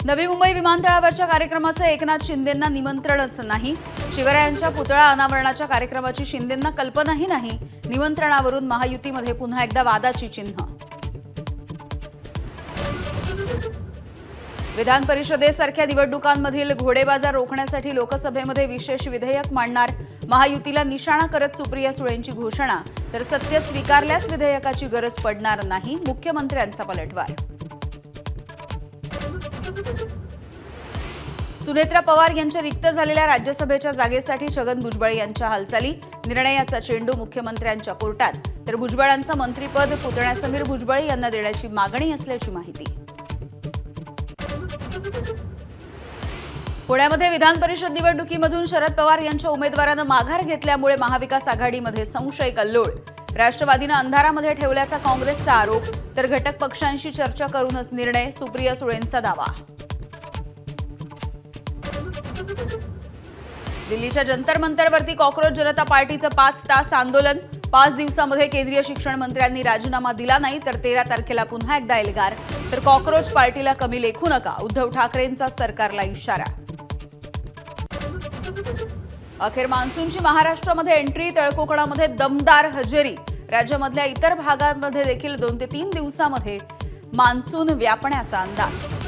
नवी मुंबई विमानतळावरच्या कार्यक्रमाचं एकनाथ शिंदेंना निमंत्रणच नाही। शिवरायांच्या पुतळा अनावरणाच्या कार्यक्रमाची शिंदेंना कल्पनाही नाही। निमंत्रणावरून महायुतीमध्ये पुन्हा एकदा वादाची चिन्ह। विधान परिषदेसारख्या निवडणुकांमधील घोडेबाजार रोखण्यासाठी लोकसभेमध्ये विशेष विधेयक मांडणार। महायुतीला निशाणा करत सुप्रिया सुळेंची घोषणा। तर सत्य स्वीकारल्यास विधेयकाची गरज पडणार नाही। मुख्यमंत्र्यांचा पलटवार। सुनेत्रा पवार यांच्या रिक्त झालेल्या राज्यसभेच्या जागेसाठी छगन भुजबळ यांच्या हालचाली। निर्णयाचा चेंडू मुख्यमंत्र्यांच्या कोर्टात। तर भुजबळांचं मंत्रिपद पुतण्या समीर भुजबळ यांना देण्याची मागणी असल्याची माहिती। पुण्यामध्ये विधान परिषद निवडणुकीमधून शरद पवार यांच्या उमेदवारानं माघार घेतल्यामुळे महाविकास आघाडीमध्ये संशय कल्लोळ। राष्ट्रवादीनं अंधारामध्ये ठेवल्याचा काँग्रेसचा आरोप। तर घटक पक्षांशी चर्चा करूनच निर्णय, सुप्रिया सुळेंचा दावा। दिल्लीच्या जंतर मंतरवरती कॉक्रोच जनता पार्टीचं 5 तास आंदोलन। 5 दिवसांमध्ये केंद्रीय शिक्षण मंत्र्यांनी राजीनामा दिला नाही तर 13 तारखेला पुन्हा एकदा एल्गार। तर कॉक्रोच पार्टीला कमी लेखू नका, उद्धव ठाकरेंचा सरकारला इशारा। अखेर मान्सूनची महाराष्ट्रामध्ये एंट्री। तळकोकणामध्ये दमदार हजेरी। राज्यामधल्या इतर भागांमध्ये देखील 2 ते 3 दिवसांमध्ये मान्सून व्यापण्याचा अंदाज।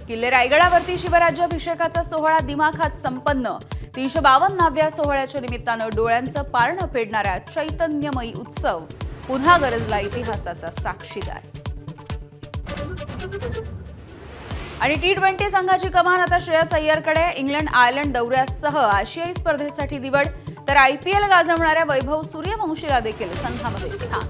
किल्ले रायगडावरती शिवराज्याभिषेकाचा सोहळा दिमाखात संपन्न। 352व्या सोहळ्याच्या निमित्तानं डोळ्यांचं पारणं फेडणारा चैतन्यमयी उत्सव पुन्हा गरजला इतिहासाचा साक्षीदार। आणि T20 संघाची कमान आता श्रेयस अय्यरकडे। इंग्लंड आयर्लंड दौऱ्यासह आशियाई स्पर्धेसाठी निवड। तर IPL गाजवणाऱ्या वैभव सूर्यवंशीला देखील संघामध्ये स्थान।